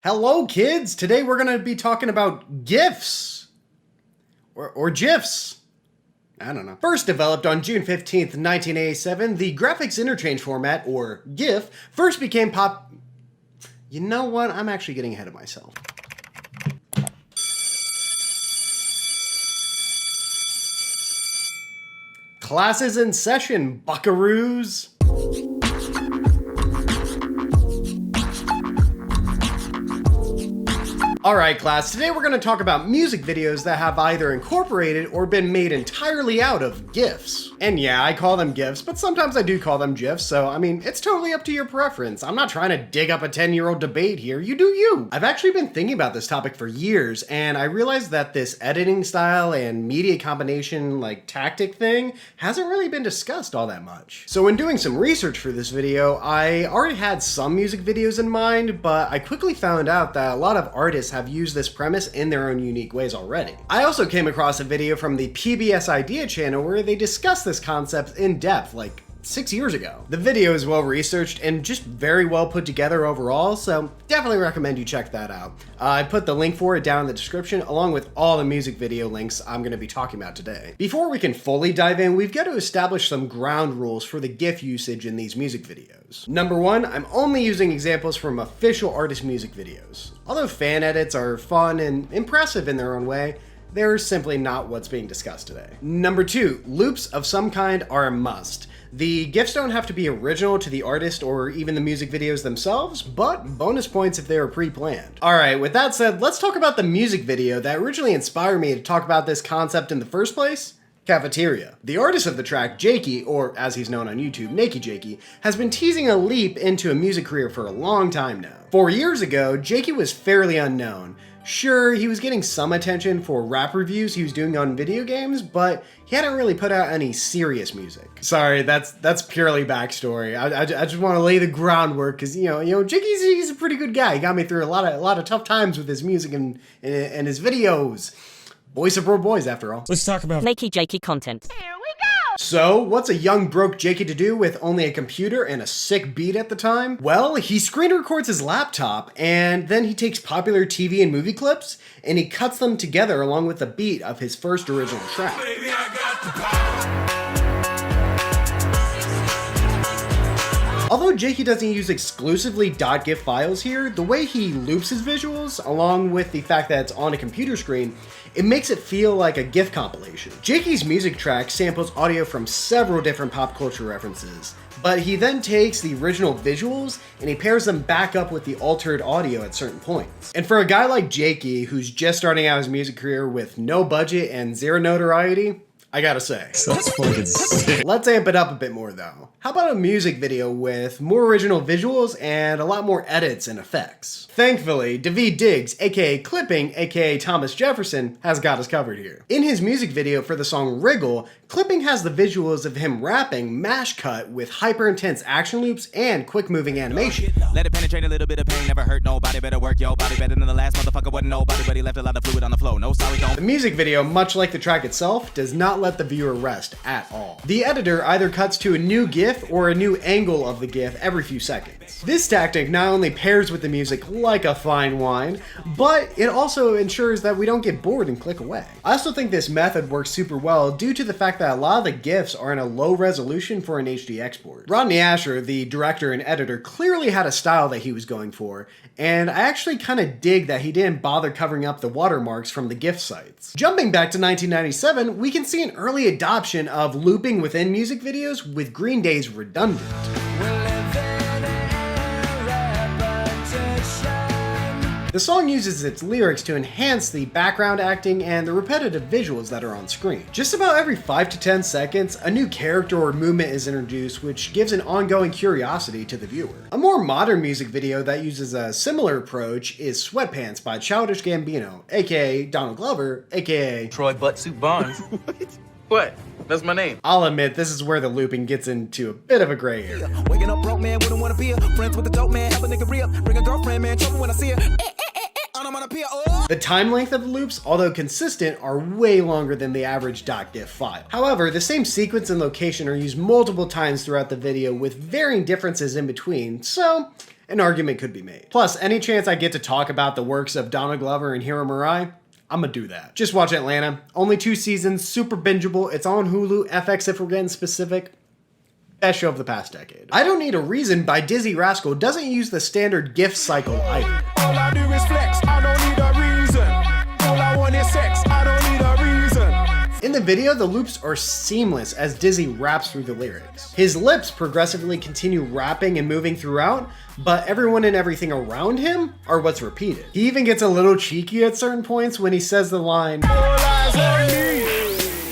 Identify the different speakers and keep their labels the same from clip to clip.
Speaker 1: Hello kids! Today we're going to be talking about GIFs. Or GIFs. I don't know. First developed on June 15th, 1987, the graphics interchange format, or GIF, first became You know what? I'm actually getting ahead of myself. Classes in session, buckaroos! Alright class, today we're going to talk about music videos that have either incorporated or been made entirely out of GIFs. And yeah, I call them GIFs, but sometimes I do call them GIFs, so I mean, it's totally up to your preference. I'm not trying to dig up a 10-year-old debate here, you do you! I've actually been thinking about this topic for years, and I realized that this editing style and media combination, tactic thing, hasn't really been discussed all that much. So when doing some research for this video, I already had some music videos in mind, but I quickly found out that a lot of artists have used this premise in their own unique ways already. I also came across a video from the PBS Idea Channel where they discussed this concept in depth, 6 years ago. The video is well researched and just very well put together overall, so definitely recommend you check that out. I put the link for it down in the description along with all the music video links I'm going to be talking about today. Before we can fully dive in, we've got to establish some ground rules for the GIF usage in these music videos. Number one, I'm only using examples from official artist music videos. Although fan edits are fun and impressive in their own way, they're simply not what's being discussed today. Number two, loops of some kind are a must. The GIFs don't have to be original to the artist or even the music videos themselves, but bonus points if they are pre-planned. Alright, with that said, let's talk about the music video that originally inspired me to talk about this concept in the first place. Cafeteria. The artist of the track, Jakey, or as he's known on YouTube, Naked Jakey, has been teasing a leap into a music career for a long time now. 4 years ago, Jakey was fairly unknown. Sure, he was getting some attention for rap reviews he was doing on video games, but he hadn't really put out any serious music. Sorry, that's purely backstory. I just want to lay the groundwork because Jakey's a pretty good guy. He got me through a lot of tough times with his music and his videos. Boys support boys, after all.
Speaker 2: Let's talk about
Speaker 3: Naked Jakey content.
Speaker 1: So, what's a young broke Jakey to do with only a computer and a sick beat at the time? Well, he screen records his laptop, and then he takes popular TV and movie clips, and he cuts them together along with the beat of his first original track. Although Jakey doesn't use exclusively .gif files here, the way he loops his visuals, along with the fact that it's on a computer screen, it makes it feel like a GIF compilation. Jakey's music track samples audio from several different pop culture references, but he then takes the original visuals and he pairs them back up with the altered audio at certain points. And for a guy like Jakey, who's just starting out his music career with no budget and zero notoriety, I gotta say.
Speaker 2: That's fucking sick.
Speaker 1: Let's amp it up a bit more though. How about a music video with more original visuals and a lot more edits and effects? Thankfully, Dizzee Diggs, aka Clipping, aka Thomas Jefferson, has got us covered here. In his music video for the song Wriggle, Clipping has the visuals of him rapping mash cut with hyper intense action loops and quick moving animation.
Speaker 4: Let it penetrate a little bit of pain, never hurt nobody, better work your body better than the last motherfucker wasn't nobody, but he left a lot of fluid on the floor. No sorry, don't.
Speaker 1: The music video, much like the track itself, does not let the viewer rest at all. The editor either cuts to a new GIF or a new angle of the GIF every few seconds. This tactic not only pairs with the music like a fine wine, but it also ensures that we don't get bored and click away. I also think this method works super well due to the fact that a lot of the GIFs are in a low resolution for an HD export. Rodney Asher, the director and editor, clearly had a style that he was going for, and I actually kind of dig that he didn't bother covering up the watermarks from the GIF sites. Jumping back to 1997, we can see an early adoption of looping within music videos with Green Day's Redundant. The song uses its lyrics to enhance the background acting and the repetitive visuals that are on screen. Just about every 5 to 10 seconds, a new character or movement is introduced, which gives an ongoing curiosity to the viewer. A more modern music video that uses a similar approach is Sweatpants by Childish Gambino, aka Donald Glover, aka
Speaker 5: Troy Buttsuit Barnes. What? That's my name.
Speaker 1: I'll admit, this is where the looping gets into a bit of a gray area.
Speaker 4: Waking up broke man, wouldn't wanna be a friends with a dope man, help a nigga re-up, bring a girlfriend man, trouble when I see her.
Speaker 1: The time length of the loops, although consistent, are way longer than the average .gif file. However, the same sequence and location are used multiple times throughout the video with varying differences in between, so an argument could be made. Plus, any chance I get to talk about the works of Donald Glover and Hiro Murai, I'm gonna do that. Just watch Atlanta. Only 2 seasons, super bingeable. It's on Hulu, FX if we're getting specific. Best show of the past decade. I Don't Need a Reason by Dizzee Rascal doesn't use the standard GIF cycle either.
Speaker 2: All I do is flex, I don't need a reason. All I want is sex, I don't need a reason.
Speaker 1: In the video, the loops are seamless as Dizzee raps through the lyrics. His lips progressively continue rapping and moving throughout, but everyone and everything around him are what's repeated. He even gets a little cheeky at certain points when he says the line,
Speaker 2: All eyes on me.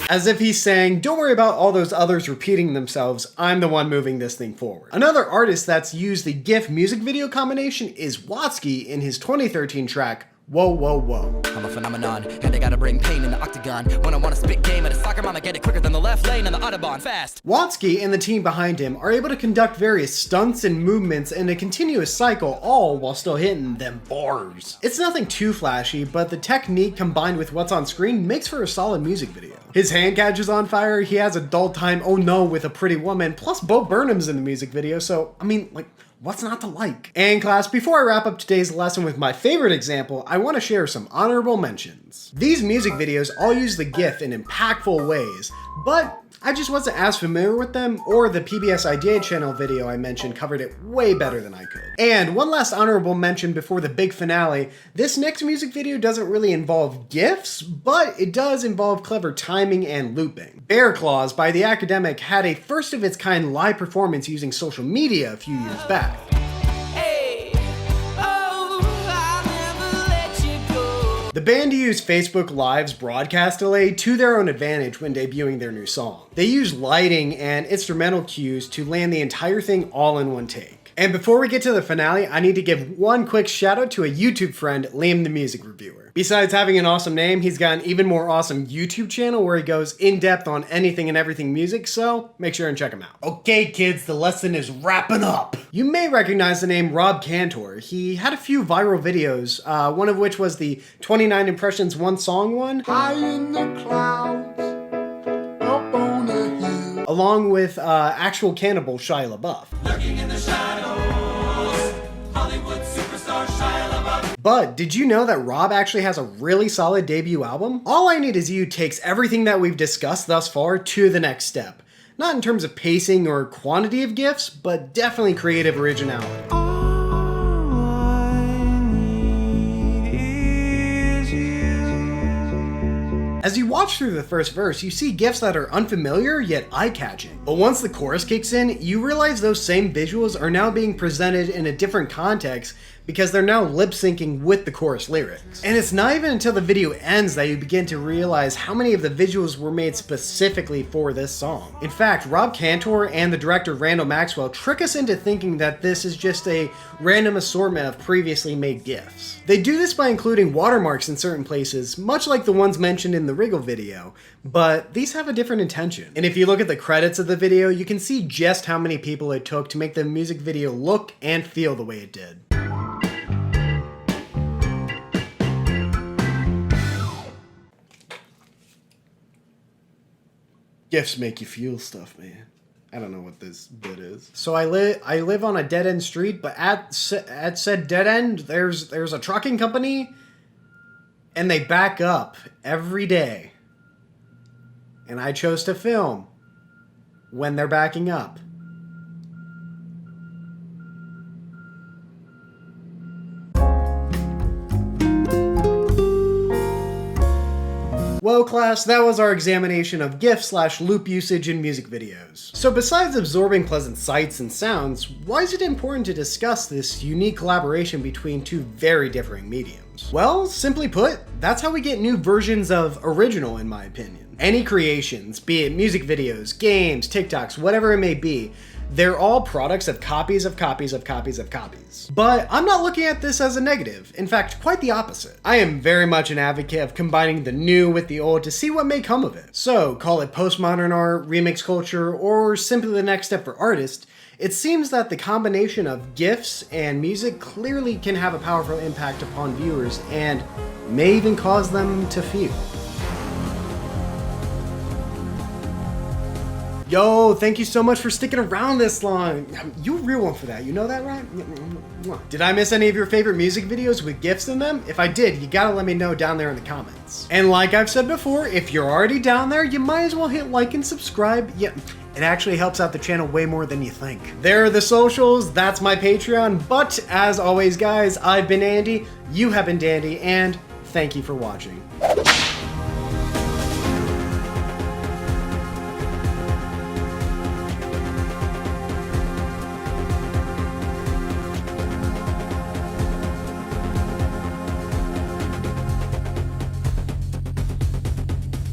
Speaker 1: as if he's saying, don't worry about all those others repeating themselves, I'm the one moving this thing forward. Another artist that's used the GIF music video combination is Watsky in his 2013 track, Whoa, Whoa, Whoa.
Speaker 3: I'm a phenomenon, and I gotta bring pain in the octagon. When I wanna spit game at a soccer mom, I get it quicker than the left lane on the Autobahn, fast.
Speaker 1: Watsky and the team behind him are able to conduct various stunts and movements in a continuous cycle, all while still hitting them bars. It's nothing too flashy, but the technique combined with what's on screen makes for a solid music video. His hand catches on fire, he has a dull time, oh no, with a pretty woman, plus Bo Burnham's in the music video, so, I mean, like, what's not to like? And class, before I wrap up today's lesson with my favorite example, I want to share some honorable mentions. These music videos all use the GIF in impactful ways, but I just wasn't as familiar with them, or the PBS Idea Channel video I mentioned covered it way better than I could. And one last honorable mention before the big finale, this next music video doesn't really involve GIFs, but it does involve clever timing and looping. Bear Claws by The Academic had a first of its kind live performance using social media a few years back. The band used Facebook Live's broadcast delay to their own advantage when debuting their new song. They used lighting and instrumental cues to land the entire thing all in one take. And before we get to the finale, I need to give one quick shout out to a YouTube friend, Liam the Music Reviewer. Besides having an awesome name, he's got an even more awesome YouTube channel where he goes in depth on anything and everything music, so make sure and check him out. Okay kids, the lesson is wrapping up. You may recognize the name Rob Cantor. He had a few viral videos, one of which was the 29 impressions one song one.
Speaker 2: High in the clouds, up on a hill.
Speaker 1: Along with actual cannibal Shia LaBeouf.
Speaker 4: Lurking in the shadows, Hollywood superstar Shia LaBeouf.
Speaker 1: But did you know that Rob actually has a really solid debut album? All I Need Is You takes everything that we've discussed thus far to the next step. Not in terms of pacing or quantity of GIFs, but definitely creative originality. As you watch through the first verse, you see GIFs that are unfamiliar yet eye-catching. But once the chorus kicks in, you realize those same visuals are now being presented in a different context because they're now lip-syncing with the chorus lyrics. And it's not even until the video ends that you begin to realize how many of the visuals were made specifically for this song. In fact, Rob Cantor and the director Randall Maxwell trick us into thinking that this is just a random assortment of previously made GIFs. They do this by including watermarks in certain places, much like the ones mentioned in the wriggle video, but these have a different intention. And if you look at the credits of the video, you can see just how many people it took to make the music video look and feel the way it did. GIFs make you feel stuff, man. I don't know what this bit is. So I live on a dead-end street, but at said dead end, there's a trucking company, and they back up every day. And I chose to film when they're backing up. Well class, that was our examination of GIF/loop usage in music videos. So besides absorbing pleasant sights and sounds, why is it important to discuss this unique collaboration between two very differing mediums? Well, simply put, that's how we get new versions of original in my opinion. Any creations, be it music videos, games, TikToks, whatever it may be, they're all products of copies of copies of copies of copies. But I'm not looking at this as a negative. In fact, quite the opposite. I am very much an advocate of combining the new with the old to see what may come of it. So, call it postmodern art, remix culture, or simply the next step for artists, it seems that the combination of GIFs and music clearly can have a powerful impact upon viewers and may even cause them to feel. Yo, thank you so much for sticking around this long. You're a real one for that, you know that, right? Did I miss any of your favorite music videos with GIFs in them? If I did, you gotta let me know down there in the comments. And like I've said before, if you're already down there, you might as well hit like and subscribe. Yeah, it actually helps out the channel way more than you think. There are the socials, that's my Patreon, but as always guys, I've been Andy, you have been Dandy, and thank you for watching.